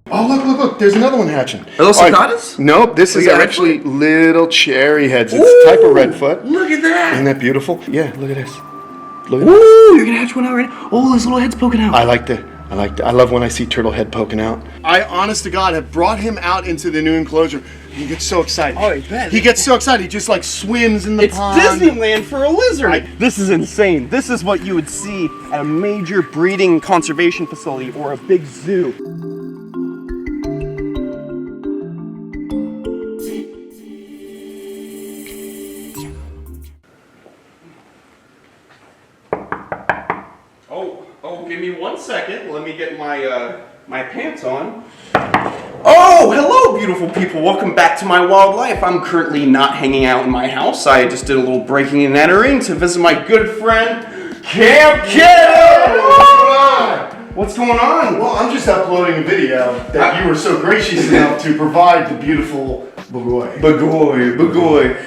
Oh, look, there's another one hatching. Are those cicadas? Nope, this is actually little cherry heads. It's a type of redfoot. Look at that. Isn't that beautiful? Yeah, look at this. Look at Ooh, you're gonna hatch one out right now. Oh, his little head's poking out. I like that. I love when I see turtle head poking out. I, honest to God, have brought him out into the new enclosure. He gets so excited. Oh, I bet. He gets so excited. He just like swims in the pond. It's Disneyland for a lizard. This is insane. This is what you would see at a major breeding conservation facility or a big zoo. Oh, give me 1 second. Let me get my my pants on. Oh, hello, beautiful people. Welcome back to my wildlife. I'm currently not hanging out in my house. I just did a little breaking and entering to visit my good friend, Camp Kiddo. What's going on? Well, I'm just uploading a video that you were so gracious enough to provide the beautiful Bagoy.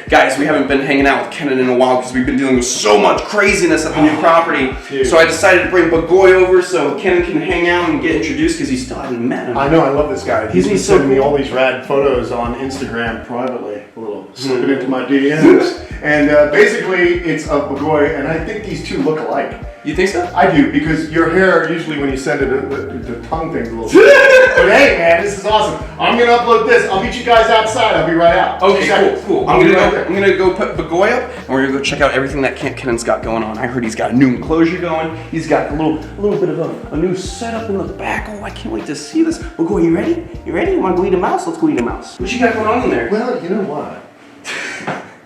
Guys, we haven't been hanging out with Kenan in a while because we've been dealing with so much craziness at the new property. Dude. So I decided to bring Bagoy over so Kenan can hang out and get introduced because he still hasn't met him. I know, I love this guy. He's been so sending me cool. all these rad photos on Instagram privately, a little slipping into my DMs. And basically, it's of Bagoy, and I think these two look alike. You think so? I do, because your hair, usually when you send it, the tongue thing's a little But hey, man, this is awesome. I'm going to upload this. I'll meet you guys outside. I'll be right out. Okay, cool. I'm gonna go put Bagoy up, and we're gonna go check out everything that Camp Kenan's got going on. I heard he's got a new enclosure going. He's got a little bit of a new setup in the back. Oh, I can't wait to see this. Bagoy, you ready? You ready? You want to go eat a mouse? Let's go eat a mouse. What you got going on in there? Well, you know what?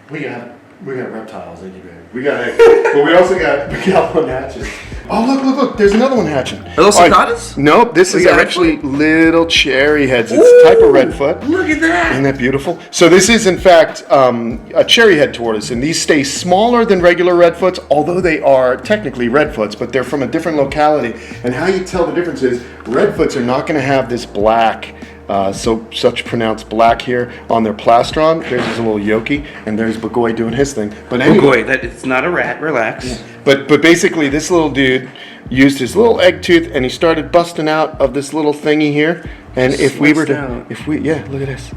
We got reptiles, ain't you, baby? But we also got one hatching. Oh, look, there's another one hatching. Are those cicadas? Nope, this is actually little cherry heads. It's a type of redfoot. Look at that. Isn't that beautiful? So this is, in fact, a cherry head tortoise, and these stay smaller than regular redfoots, although they are technically redfoots, but they're from a different locality. And how you tell the difference is redfoots are not going to have this black, such pronounced black here on their plastron. There's his little yoki, and there's Bagoy doing his thing. But anyway, Bagoy, it's not a rat. Relax. Yeah. But basically, this little dude used his little egg tooth, and he started busting out of this little thingy here. And if we were to, look at this.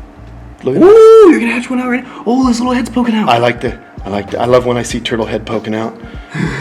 Look at Ooh, you're gonna hatch one out right now. Oh, his little head's poking out. I like that. I love when I see turtle head poking out.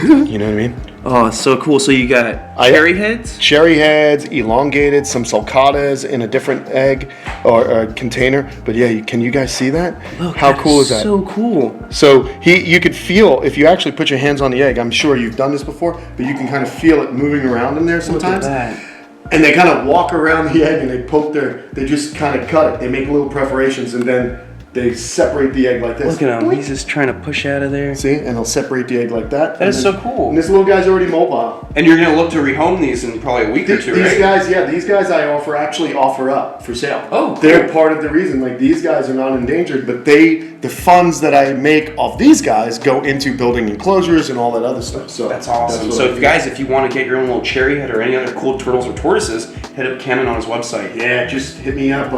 You know what I mean? Oh, it's so cool. So you got cherry heads? Cherry heads, elongated, some sulcatas in a different egg or container. But yeah, can you guys see that? Look, how cool is that? So cool. So you could feel, if you actually put your hands on the egg, I'm sure you've done this before, but you can kind of feel it moving around in there sometimes. Look at that. And they kind of walk around the egg and they just kind of cut it. They make little perforations and then they separate the egg like this. Look at him. He's just trying to push out of there. See? And they'll separate the egg like that. That is so cool. And this little guy's already mobile. And you're going to look to rehome these in probably a week or two, right? These guys I offer up for sale. Oh, cool. They're part of the reason. Like, these guys are not endangered, but the funds that I make off these guys go into building enclosures and all that other stuff. So that's awesome. So if you want to get your own little cherry head or any other cool turtles or tortoises, hit up Kenan on his website. Yeah, just hit me up,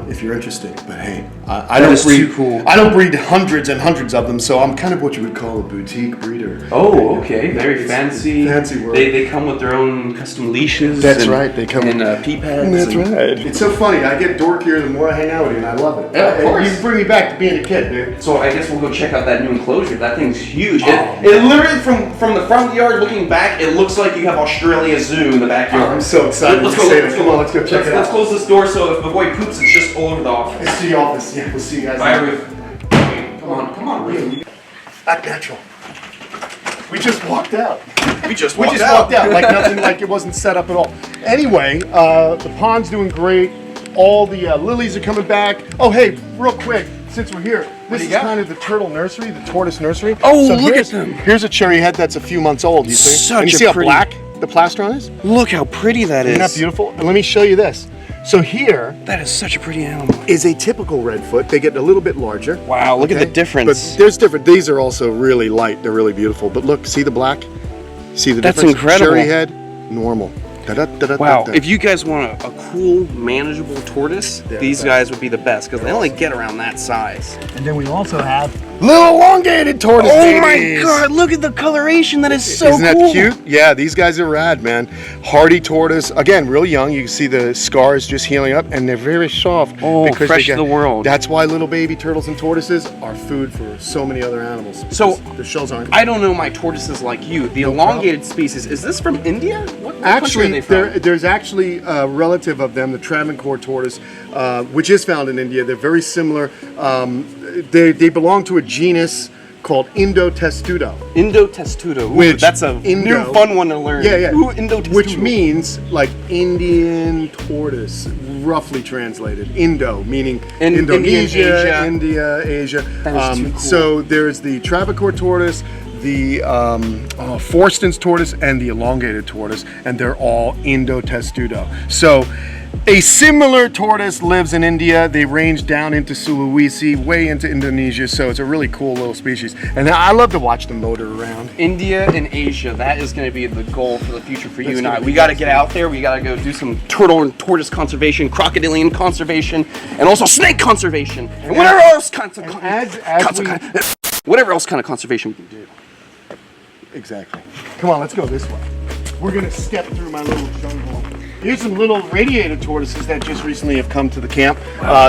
if you're interested. But hey, I don't breed hundreds and hundreds of them, so I'm kind of what you would call a boutique breeder. Oh, okay. Very fancy. Fancy word. They come with their own custom leashes. That's right. They come and pee pads. That's right. It's so funny. I get dorkier the more I hang out with you, and I love it. Yeah, of course. You bring me back to being a kid, dude. So I guess we'll go check out that new enclosure. That thing's huge. It literally, from the front of the yard looking back, it looks like you have Australia Zoo in the backyard. I'm so excited. Let's go check it out. Let's close this door so if the boy poops, it's just all over the office. It's the office. Yeah, we'll see you guys. Bye, Ruth. Come on, Ruth. Act natural. We just walked out. We just walked out like nothing, like it wasn't set up at all. Anyway, the pond's doing great. All the lilies are coming back. Oh, hey, real quick, since we're here, this is kind of the turtle nursery, the tortoise nursery. Oh, so look at them. Here's a cherry head that's a few months old, you see? And you see how black the plastron is? Look how pretty that is. Isn't that beautiful? And let me show you this. So here, that is such a pretty animal. Is a typical redfoot. They get a little bit larger. Wow, look at the difference. But there's different. These are also really light. They're really beautiful. But look, see the black? See the difference? That's incredible. Cherry head, normal. Wow, if you guys want a cool, manageable tortoise, these guys would be the best because they only get around that size. And then we also have Little elongated tortoise Oh babies. my god, look at the coloration. That is so Isn't that cool. cute? Yeah, these guys are rad, man. Hardy tortoise. Again, real young. You can see the scars just healing up, and they're very soft. Oh, because fresh to the world. That's why little baby turtles and tortoises are food for so many other animals. So, the shells aren't. I don't know my tortoises like you. The elongated species, is this from India? What country are they from? There's actually a relative of them, the Travancore tortoise, which is found in India. They're very similar. They belong to a genus called Indotestudo. Indotestudo. Ooh, Which that's a new fun one to learn. Yeah, yeah. Ooh, Indotestudo. Which means like Indian tortoise, roughly translated. Indo, meaning Indonesia, India, Asia. That is too cool. So there's the Travancore tortoise, the Forsten's tortoise, and the elongated tortoise, and they're all Indotestudo. So a similar tortoise lives in India. They range down into Sulawesi, way into Indonesia, so it's a really cool little species. And I love to watch them motor around. India and Asia, that is going to be the goal for the future for you and I. gonna We be got to get out there. We got to go do some turtle and tortoise conservation, crocodilian conservation, and also snake conservation, and whatever else whatever else kind of conservation we can do. Exactly. Come on, let's go this way. We're gonna step through my little jungle. Here's some little radiated tortoises that just recently have come to the camp.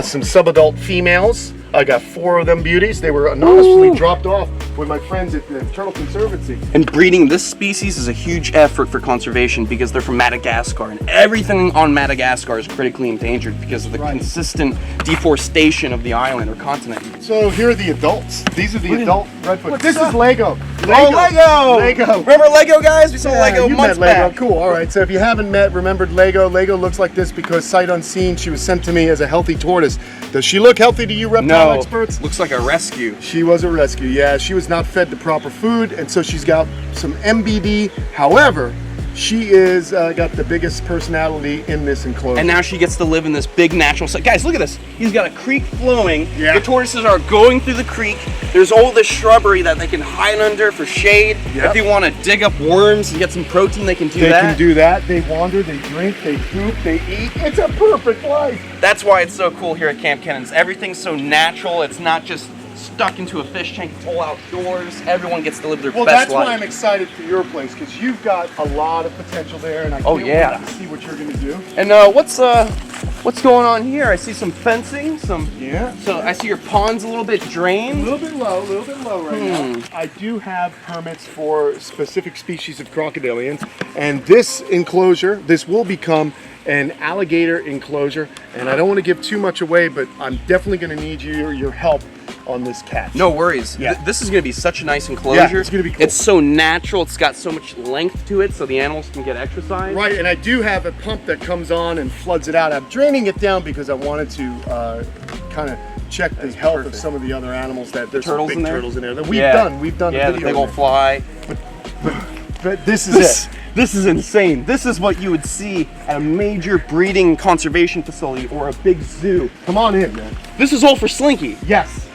Some subadult females. I got 4 of them beauties. They were anonymously dropped off with my friends at the Turtle Conservancy. And breeding this species is a huge effort for conservation because they're from Madagascar, and everything on Madagascar is critically endangered because of the consistent deforestation of the island or continent. So here are the adults. These are the adult redfoot. what's This up? is Lego. Oh, Lego! Lego. Remember Lego, guys? We saw Lego you months met Lego. back. Cool. All right. So if you haven't remembered Lego, Lego looks like this because sight unseen, she was sent to me as a healthy tortoise. Does she look healthy to you, reptile experts? Looks like a rescue. She was a rescue. Yeah, she was not fed the proper food, and so she's got some MBD. However, she is got the biggest personality in this enclosure. And now she gets to live in this big natural site. Guys, look at this. He's got a creek flowing. Yeah. The tortoises are going through the creek. There's all this shrubbery that they can hide under for shade. Yep. If they want to dig up worms and get some protein, they can do that. They can do that. They wander, they drink, they poop, they eat. It's a perfect life. That's why it's so cool here at Camp Kennens. Everything's so natural. It's not just stuck into a fish tank. It's all outdoors. Everyone gets to live their Well, best that's life. why I'm excited for your place, because you've got a lot of potential there, and I can't wait to see what you're going to do. And what's going on here? I see some fencing. Yeah. So I see your pond's a little bit A drained. little bit low right now. I do have permits for specific species of crocodilians, and this enclosure, this will become an alligator enclosure, and I don't want to give too much away, but I'm definitely going to need your help on this catch. No worries. Yeah. This is going to be such a nice enclosure. Yeah, it's gonna be cool. It's so natural. It's got so much length to it, so the animals can get exercise. Right, and I do have a pump that comes on and floods it out. I'm draining it down because I wanted to kind of check the health of some of the other animals. That there's Turtles some big in there? turtles in there that we've done Yeah, a the video. big old on fly. but this is it. This is insane. This is what you would see at a major breeding conservation facility or a big zoo. Come on in, man. This is all for Slinky. Yes.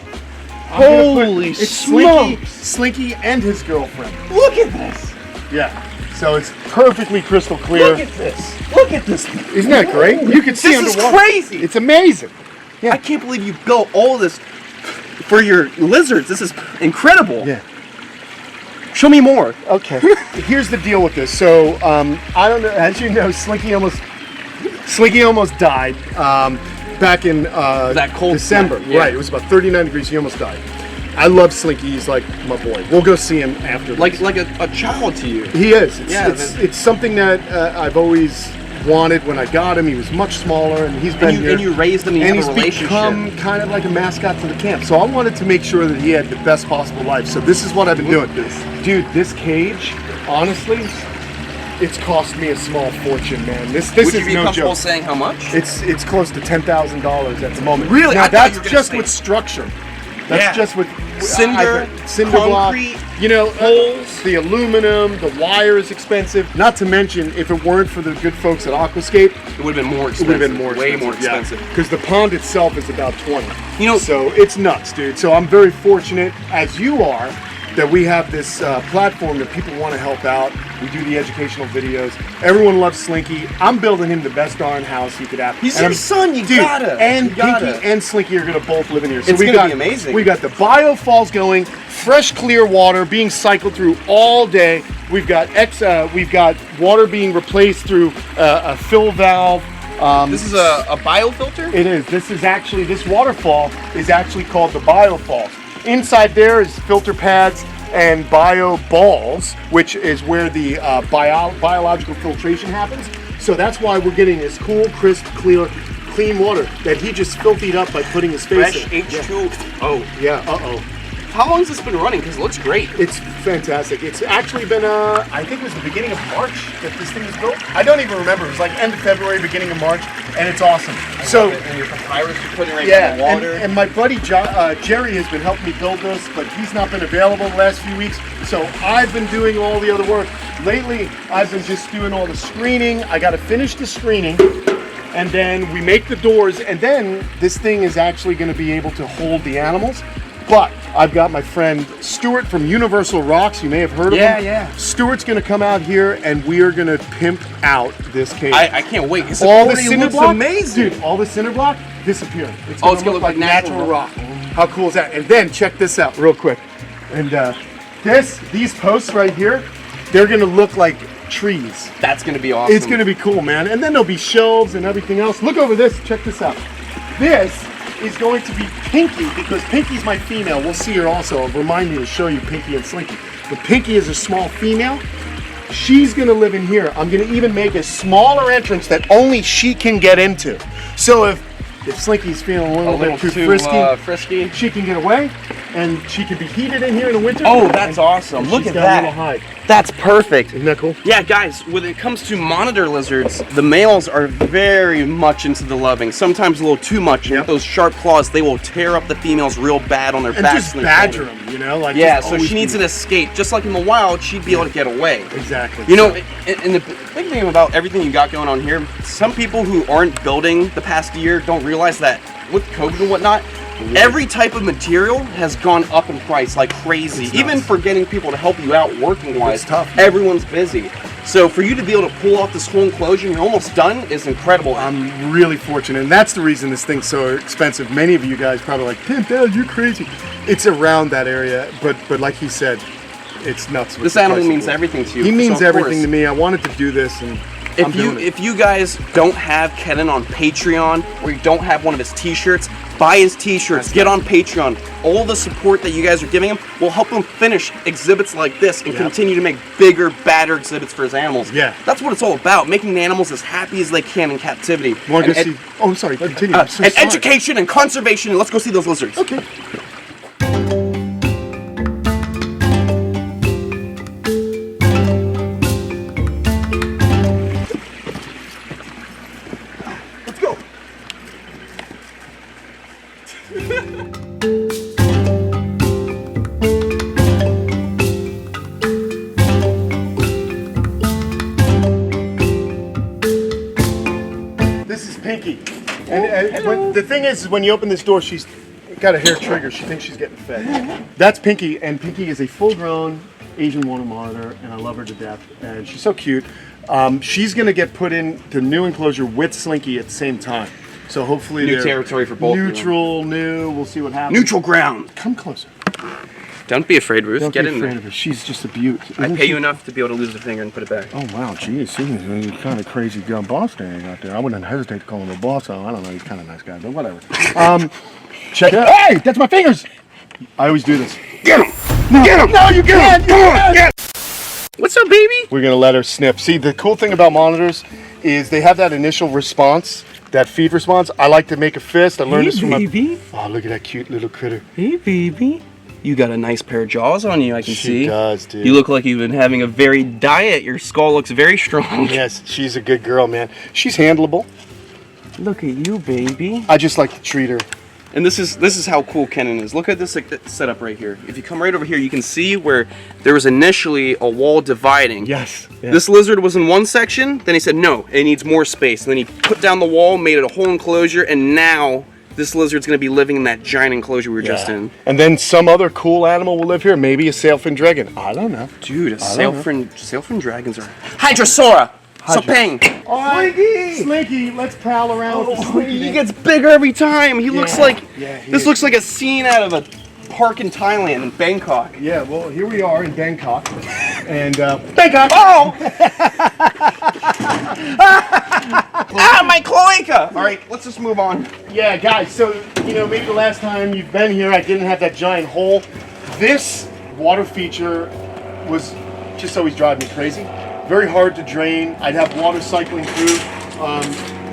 Holy it's smokes. Slinky and his girlfriend. Look at this. Yeah. So it's perfectly crystal clear. Look at this. Look at this. Isn't that great? You can see This is underwater. crazy. It's amazing. Yeah. I can't believe you built all this for your lizards. This is incredible. Yeah. Show me more. Okay. Here's the deal with this. So I don't know. As you know, Slinky almost died back in that cold December. snap, yeah. Right. It was about 39 degrees. He almost died. I love Slinky. He's like my boy. We'll go see him after this. Like a child to you. He is. Yeah, It's something that I've always wanted when I got him. He was much smaller, and he's been here. And you raised him, and you and have he's a relationship. become kind of like a mascot to the camp. So I wanted to make sure that he had the best possible life. So this is what I've been doing. Dude, this cage, honestly, it's cost me a small fortune, man. This Would is you be no comfortable joke. saying how much? It's close to $10,000 at the moment. Really? Now I thought you that's were gonna just say- with structure. That's Yeah. just with Cinder, block. concrete, You know, holes. the aluminum, the wire is expensive. Not to mention, if it weren't for the good folks at Aquascape, It would have been more it expensive. would have been more Way expensive. more expensive. Because the pond itself is about 20. You know- so it's nuts, dude. So I'm very fortunate, as you are, that we have this platform that people want to help out. We do the educational videos. Everyone loves Slinky. I'm building him the best darn house he could have. He's your son, you gotta. And you gotta. Pinky and Slinky are gonna both live in here. So It's gonna be amazing. We got the biofalls going, fresh clear water being cycled through all day. We've got water being replaced through a fill valve. This is a biofilter? It is. This waterfall is actually called the biofalls. Inside there is filter pads and bio balls, which is where the biological filtration happens. So that's why we're getting this cool, crisp, clean water that he just filthied up by putting his face Fresh in. H2O. Oh. Yeah, uh-oh. How long has this been running? Because it looks great. It's fantastic. It's actually been, I think it was the beginning of March that this thing was built. I don't even remember. It was like end of February, beginning of March, and it's awesome. And your papyrus you're putting right in the water. And my buddy Jerry has been helping me build this, but he's not been available the last few weeks, so I've been doing all the other work. Lately, I've been just doing all the screening. I got to finish the screening, and then we make the doors, and then this thing is actually going to be able to hold the animals. But I've got my friend Stuart from Universal Rocks. You may have heard of him. Yeah. Stuart's going to come out here, and we are going to pimp out this cage. I can't wait. This All the cinder looks block, amazing. dude. All the cinder block disappearing. It's gonna look like natural rock. How cool is that? And then check this out, real quick. And these posts right here, they're going to look like trees. That's gonna be awesome. It's going to be cool, man. And then there'll be shelves and everything else. Look over this. Check this out. This is going to be Pinky, because Pinky's my female. We'll see her also. It'll remind me to show you Pinky and Slinky. But Pinky is a small female. She's going to live in here. I'm going to even make a smaller entrance that only she can get into. So if Slinky's feeling a little bit too frisky, she can get away, and she can be heated in here in the winter. Oh, that's awesome. Look at that. Little hide. That's perfect. Isn't that cool? Yeah, guys, when it comes to monitor lizards, the males are very much into the loving, sometimes a little too much. And with those sharp claws, they will tear up the females real bad on their And backs. just badger them, you know? Like, yeah, so she needs an escape. Just like in the wild, she'd be able to get away. Exactly. You know, and the big thing about everything you got going on here, some people who aren't building the past year don't realize that with COVID and whatnot, every type of material has gone up in price like crazy. Even for getting people to help you out working wise, It's tough. everyone's busy. So for you to be able to pull off this whole enclosure and you're almost done is incredible. I'm really fortunate, and that's the reason this thing's so expensive. Many of you guys probably like, $10,000, you're crazy. It's around that area, but like he said, it's nuts. This animal means everything to you. He means so everything to me. I wanted to do this, and if you guys don't have Kenan on Patreon, or you don't have one of his t-shirts, buy his t-shirts, get on Patreon. All the support that you guys are giving him will help him finish exhibits like this and continue to make bigger, badder exhibits for his animals. Yeah. That's what it's all about, making the animals as happy as they can in captivity. Want to go see? Oh, sorry. Continue. I'm so and sorry. education and conservation, and let's go see those lizards. Okay. Let's go. This is Pinky. And the thing is when you open this door, she's got a hair trigger. She thinks she's getting fed. That's Pinky, and Pinky is a full-grown Asian water monitor, and I love her to death. And she's so cute. She's going to get put into new enclosure with Slinky at the same time. So hopefully New territory for both of them. Neutral, new. We'll see what happens. Neutral ground. Come closer. Don't be afraid, Ruth. Don't Get be in afraid there. of her. She's just a beaut. I pay you enough to be able to lose a finger and put it back. Oh wow, geez, he's kind of crazy boss standing out there. I wouldn't hesitate to call him a boss. I don't know, he's kind of a nice guy, but whatever. Check it out. Hey, that's my fingers. I always do this. Get him! No, Get him! No, you can't. Come on! Get. What's up, baby? We're gonna let her sniff. See, the cool thing about monitors is they have that initial response, that feed response. I like to make a fist. I learned this from baby. Oh, look at that cute little critter. Hey, baby. You got a nice pair of jaws on you, I can see. She does, dude. You look like you've been having a varied diet. Your skull looks very strong. Yes, she's a good girl, man. She's handleable. Look at you, baby. I just like to treat her. And this is how cool Kenan is. Look at this setup right here. If you come right over here, you can see where there was initially a wall dividing. Yes. This lizard was in one section, then he said, no, it needs more space. And then he put down the wall, made it a whole enclosure, and now this lizard's gonna be living in that giant enclosure we were just in. And then some other cool animal will live here. Maybe a sailfin dragon. I don't know. Dude, sailfin dragons are Hydrosaura. Sapang. Slinky, let's pal around with the Slinky. He gets bigger every time. He looks like this looks like a scene out of a park in Thailand, in Bangkok. Yeah, well, here we are in Bangkok. And, Bangkok! Oh! Ah, my cloaca! All right, let's just move on. Yeah, guys, so, you know, maybe the last time you've been here, I didn't have that giant hole. This water feature was just always driving me crazy. Very hard to drain. I'd have water cycling through.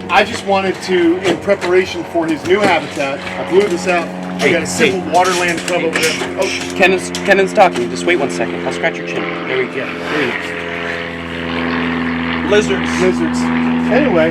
I just wanted to, in preparation for his new habitat, I blew this out. I got a simple waterland club over there. Oh, Kennan's talking. Just wait 1 second. I'll scratch your chin. there we go. Lizards. Lizards. Anyway,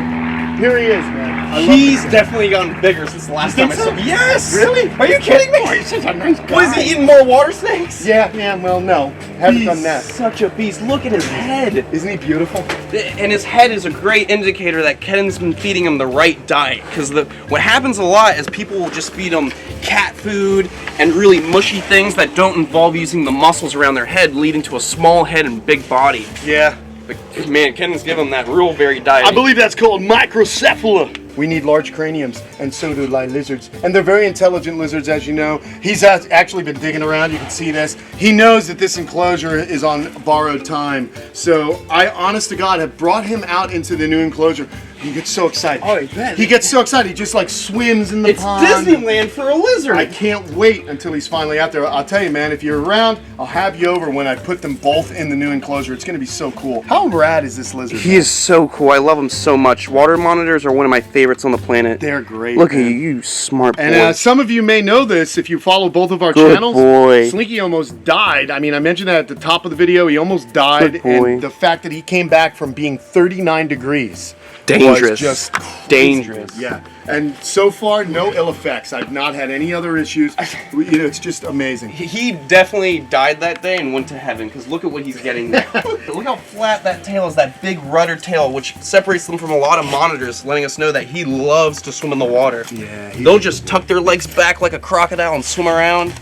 here he is, man. He's definitely gotten bigger since the last time I saw him. Yes! Really? Are you kidding me? He's such a nice guy. Was he eating more water snakes? Yeah, well, no. Haven't done He's that. such a beast. Look at his head. Isn't he beautiful? And his head is a great indicator that Ken's been feeding him the right diet. Because what happens a lot is people will just feed him cat food and really mushy things that don't involve using the muscles around their head, leading to a small head and big body. Yeah. But man, Ken's giving him that real varied diet. I believe that's called microcephala. We need large craniums, and so do lizards. And they're very intelligent lizards, as you know. He's actually been digging around. You can see this. He knows that this enclosure is on borrowed time. So I, honest to God, have brought him out into the new enclosure. He gets so excited. Oh, I bet. He gets so excited. He just like swims in the pond. It's Disneyland for a lizard. I can't wait until he's finally out there. I'll tell you, man, if you're around, I'll have you over when I put them both in the new enclosure. It's going to be so cool. How rad is this lizard? He is so cool. I love him so much. Water monitors are one of my favorites on the planet. They're great. Look man. at you smart boy. And some of you may know this if you follow both of our Good channels. boy. Slinky almost died. I mean, I mentioned that at the top of the video. He almost died. Good boy. And the fact that he came back from being 39 degrees. Dangerous. Was just dangerous. Yeah. And so far, no ill effects. I've not had any other issues. You know, it's just amazing. He definitely died that day and went to heaven, because look at what he's getting now. Look how flat that tail is, that big rudder tail, which separates them from a lot of monitors, letting us know that he loves to swim in the water. Yeah. They'll just tuck their legs back like a crocodile and swim around.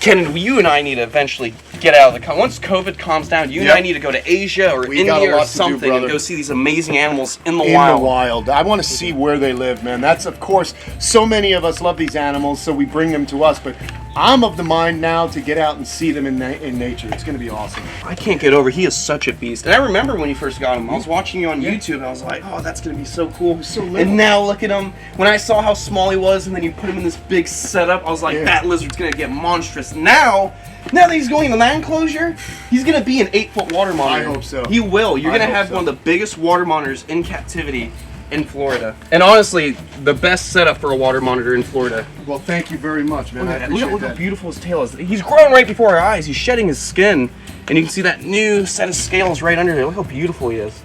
Ken, you and I need to eventually get out of the once COVID calms down. You and I need to go to Asia or India or something and go see these amazing animals in the wild. I want to see where they live, man. That's, of course, so many of us love these animals, so we bring them to us. But I'm of the mind now to get out and see them in nature. It's going to be awesome. I can't get over. He is such a beast. And I remember when you first got him. I was watching you on YouTube. And I was like, oh, that's going to be so cool. So little. And now look at him. When I saw how small he was, and then you put him in this big setup, I was like, that lizard's going to get monstrous. Now that he's going in that enclosure, he's going to be an 8-foot water monitor. I hope so. He will. You're going to have one of the biggest water monitors in captivity in Florida. And honestly, the best setup for a water monitor in Florida. Well, thank you very much, man. I appreciate Look that. how beautiful his tail is. He's growing right before our eyes. He's shedding his skin. And you can see that new set of scales right under there. Look how beautiful he is.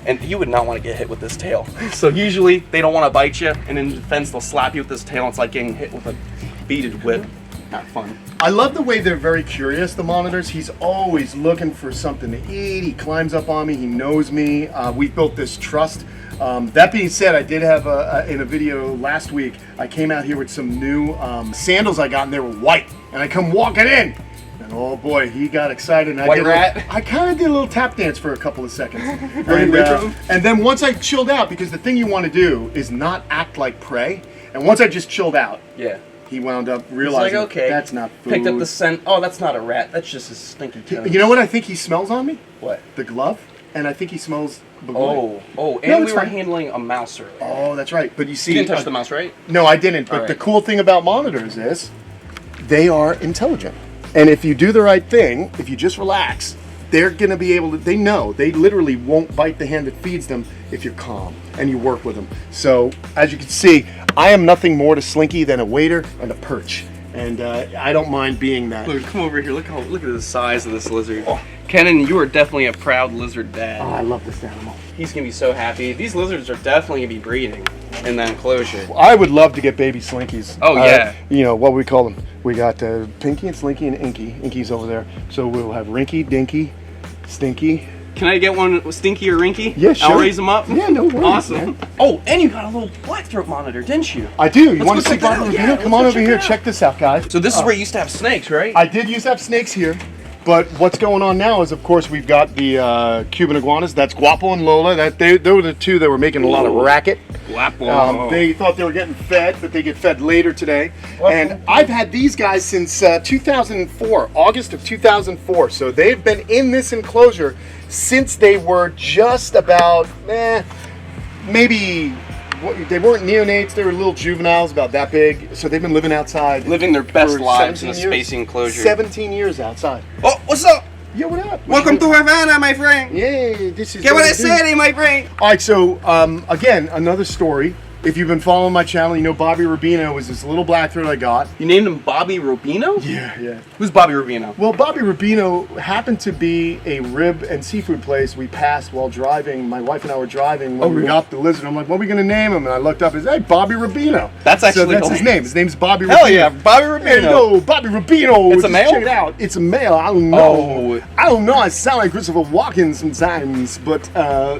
And you would not want to get hit with this tail. So usually, they don't want to bite you. And in defense, they'll slap you with this tail. It's like getting hit with a beaded whip. Not fun. I love the way they're very curious, the monitors. He's always looking for something to eat. He climbs up on me. He knows me. We've built this trust. That being said, I did have in a video last week, I came out here with some new sandals I got, and they were white. And I come walking in, and oh boy, he got excited. And I kind of did a little tap dance for a couple of seconds. And then once I chilled out, because the thing you want to do is not act like prey. And once I just chilled out, he wound up realizing, like, okay, that's not food. Picked up the scent. Oh, that's not a rat. That's just his stinky toes. You know what I think he smells on me? What? The glove. And I think he smells bagoi. And we were handling a mouse earlier. Oh, that's right. But you see, You didn't touch the mouse, right? No, I didn't. But the cool thing about monitors is they are intelligent. And if you do the right thing, if you just relax, they're going to be able to, they know, they literally won't bite the hand that feeds them if you're calm and you work with them. So, as you can see, I am nothing more to Slinky than a waiter and a perch. And I don't mind being that. Look, come over here. Look at the size of this lizard. Kenan, you are definitely a proud lizard dad. Oh, I love this animal. He's going to be so happy. These lizards are definitely going to be breeding in that enclosure. I would love to get baby Slinkies. Oh, yeah. You know, what we call them. We got Pinky and Slinky and Inky. Inky's over there. So we'll have Rinky, Dinky, Stinky, Can I get one Stinky or Rinky? Yeah, sure. I'll raise them up. Yeah, no worries. Awesome. Man. Oh, and you got a little black throat monitor, didn't you? I do. You Let's want go to see check that Bobby out. Rubino? Yeah, Come let's on go over check here. it out. Check this out, guys. So this is where you used to have snakes, right? I did used to have snakes here. But what's going on now is, of course, we've got the Cuban iguanas. That's Guapo and Lola. They were the two that were making a lot of racket. Guapo. They thought they were getting fed, but they get fed later today. And I've had these guys since 2004, August of 2004. So they've been in this enclosure since they were just about, maybe... They weren't neonates, they were little juveniles about that big, so they've been living outside. Living their best for lives in a 17 years. space enclosure. 17 years outside. Oh, what's up? Yo, what up? Welcome to Havana, my friend. Yeah, this is... Get what I said, my friend. All right, so, again, another story. If you've been following my channel, you know Bobby Rubino was this little black throat I got. You named him Bobby Rubino? Yeah. Who's Bobby Rubino? Well, Bobby Rubino happened to be a rib and seafood place we passed while driving. My wife and I were driving when we got the lizard. I'm like, what are we going to name him? And I looked up and said, hey, Bobby Rubino. That's actually so that's his name. His name's Bobby Rubino. Hell yeah, Bobby Rubino. There you go, Bobby Rubino. It's a male? Check it out. It's a male. I don't know. Oh. I don't know. I sound like Christopher Walken sometimes, but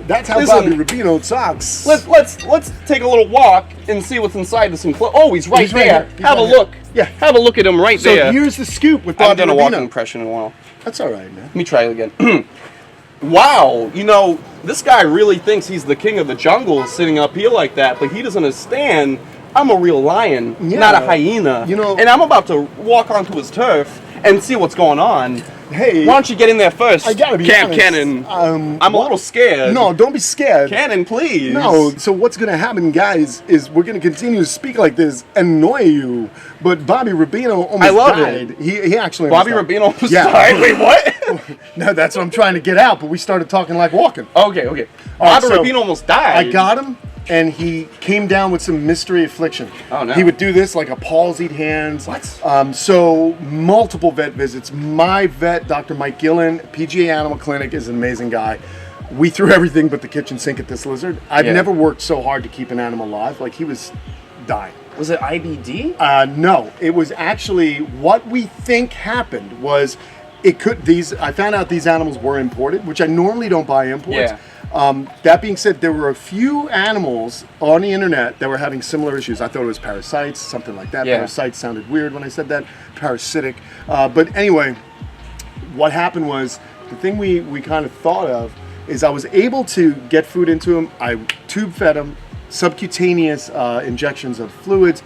that's how Listen, Bobby Rubino talks. Let's take a little walk and see what's inside this enclosure. Oh, he's right there. He's Have a right look. here. Yeah. Have a look at him right So there. here's the scoop with I haven't Bobby done a walking Rubino. impression in a while. That's all right, man. Let me try it again. Wow, you know, this guy really thinks he's the king of the jungle sitting up here like that, but he doesn't understand I'm a real lion, Yeah. not a hyena. You know- and I'm about to walk onto his turf and see what's going on. Hey, Why don't you get in there first? I gotta be Camp honest. Cannon. I'm a what? little scared. No, don't be scared. Cannon, please. No, so what's gonna happen, guys, is we're gonna continue to speak like this and annoy you. But Bobby Rubino almost I love died. it. He actually Bobby almost Rubino almost Yeah. died. Wait, what? No, that's what I'm trying to get out, but we started talking like walking. Okay. All right, Bobby so Rubino almost died. I got him, and he came down with some mystery affliction. Oh, no. He would do this like a palsied hands. What? So multiple vet visits. My vet, Dr. Mike Gillen, PGA Animal Clinic, is an amazing guy. We threw everything but the kitchen sink at this lizard. I've Yeah. never worked so hard to keep an animal alive. Like, he was dying. Was it IBD? No, it was actually what we think happened was I found out these animals were imported, which I normally don't buy imports. Yeah. That being said, there were a few animals on the internet that were having similar issues. I thought it was parasites, something like that. Yeah. Parasites sounded weird when I said that. Parasitic. But anyway, what happened was, the thing we kind of thought of is I was able to get food into him. I tube fed him, subcutaneous injections of fluids.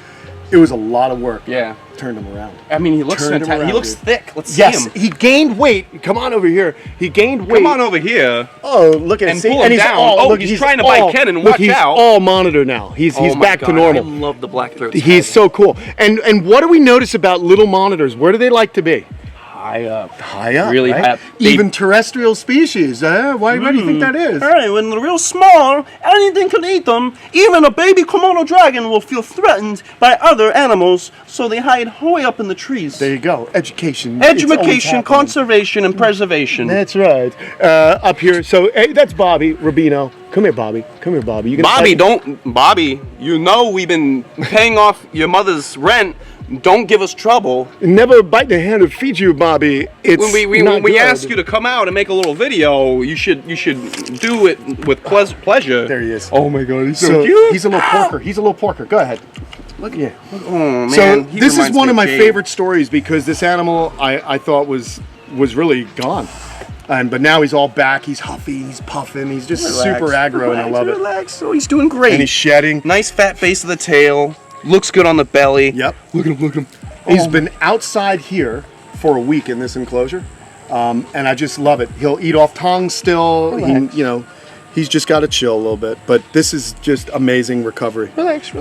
It was a lot of work. Yeah. Turned him around. I mean, he looks Turned him fantastic. He around, looks dude. thick. Let's see Yes, him. he gained weight. Come on over here. He gained weight. Come on over here. Oh, look at And it. See? pull him and he's down. all, Oh, look, he's trying to bite Ken and look, watch he's out. all monitor now. He's Oh my back to God, normal. I love the black throat. He's so cool. And what do we notice about little monitors? Where do they like to be? high up. High up, Really right? high up. Even terrestrial species. Why do you think that is? Hey, when they're real small, anything can eat them. Even a baby Komodo dragon will feel threatened by other animals, so they hide way up in the trees. There you go. Education. It's always Education, happening. conservation, and preservation. That's right. Up here. So hey, that's Bobby Rubino. Come here, Bobby. Come here, Bobby. You gonna Bobby, you know we've been paying off your mother's rent. Don't give us trouble. never bite the hand that feeds you, Bobby. It's When we ask you to come out and make a little video, you should do it with pleasure. There he is. Oh my God, he's So he's a little porker. He's a little porker. Go ahead. Look, Yeah. oh man. So he this is reminds one me of my Jade. favorite stories because this animal I thought was really gone. But now he's all back. He's huffy. He's puffing. He's just super aggro, and I love it. Relax. Oh, he's doing great. And he's shedding. Nice fat base of the tail. Looks good on the belly. Yep. Look at him. Look at him. He's been outside here for a week in this enclosure, and I just love it. He'll eat off tongs still. He's just got to chill a little bit. But this is just amazing recovery. Relax.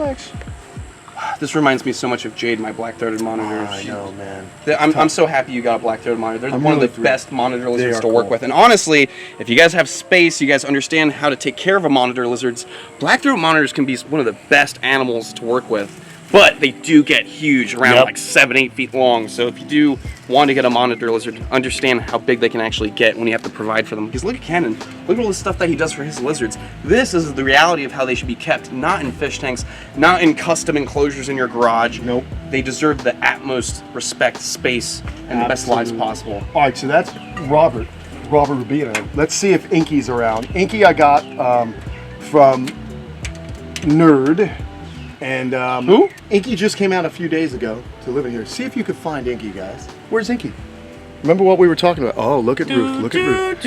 This reminds me so much of Jade, my black-throated monitor. I know, man. I'm so happy you got a black-throated monitor. They're I'm one really of the thrilled. best monitor lizards are to work cool. with. And honestly, if you guys have space, you guys understand how to take care of a monitor lizards, black-throated monitors can be one of the best animals to work with. But they do get huge, around Yep. like 7-8 feet long. So if you do want to get a monitor lizard, understand how big they can actually get when you have to provide for them. Because look at Cannon. Look at all the stuff that he does for his lizards. This is the reality of how they should be kept. Not in fish tanks, not in custom enclosures in your garage. Nope. They deserve the utmost respect, space, and the best lives Absolutely. possible. All right, so that's Robert. Robert Rubino. Let's see if Inky's around. Inky I got from Nerd. And Who? Inky just came out a few days ago to live in here. See if you could find Inky, guys. Where's Inky? Remember what we were talking about? Oh, look at Ruth. Look at Ruth.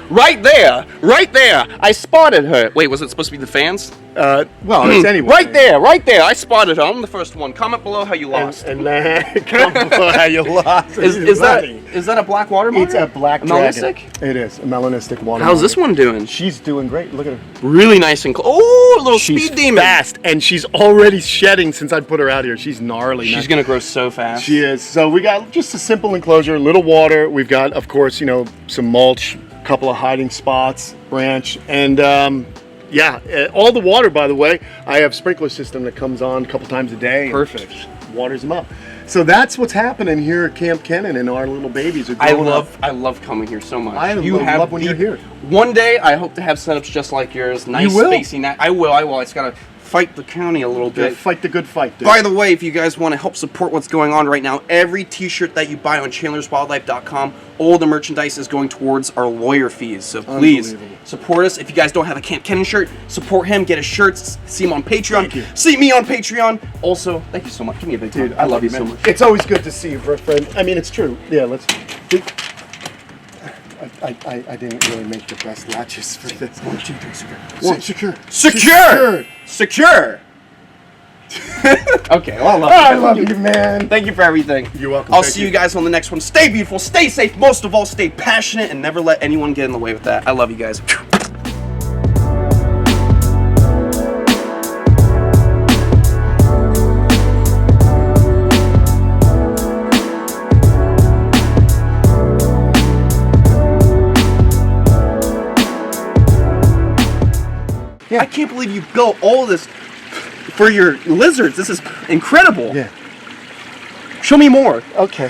Right there. Right there. I spotted her. Wait, was it supposed to be the fans? Well, it's anyway. Right there. Right there. I spotted her. I'm the first one. Comment below how you lost. And then comment below how you lost. Is that a black water monitor? It's a black melanistic? dragon. It is a melanistic water. How's this one doing? She's doing great. Look at her. Really nice and oh, a little She's speed demon. fast, and she's already shedding since I put her out here. She's gnarly. She's gonna grow so fast. She is. So we got just a simple enclosure, little water. We've got, of course, you know, some mulch, a couple of hiding spots, branch, and yeah, all the water. By the way, I have sprinkler system that comes on a couple times a day. Perfect. Waters them up. So that's what's happening here at Camp Kennan, and our little babies are growing up. I love coming here so much. I love when you're here. One day I hope to have setups just like yours. Nice, You will. spacey. I will. I just gotta fight the county a little bit. Fight the good fight, dude. By the way, if you guys want to help support what's going on right now, every t-shirt that you buy on chandlerswildlife.com, all the merchandise is going towards our lawyer fees. So please support us. If you guys don't have a Camp Kennan shirt, support him, get his shirts, see him on Patreon, Thank you. see me on Patreon. Also, thank you so much. Give me a big Dude, hug. I love you so much. It's always good to see you, friend. I mean, it's true. Yeah, let's. I didn't really make the best latches for this. 1, 2, 3, secure. Secure. Secure! Secure! Okay, well, I love you, man. Thank you for everything. You're welcome. I'll Thank see you guys on the next one. Stay beautiful, stay safe, most of all, stay passionate, and never let anyone get in the way with that. I love you guys. Yeah. I can't believe you built all this for your lizards. This is incredible. Yeah. Show me more. Okay.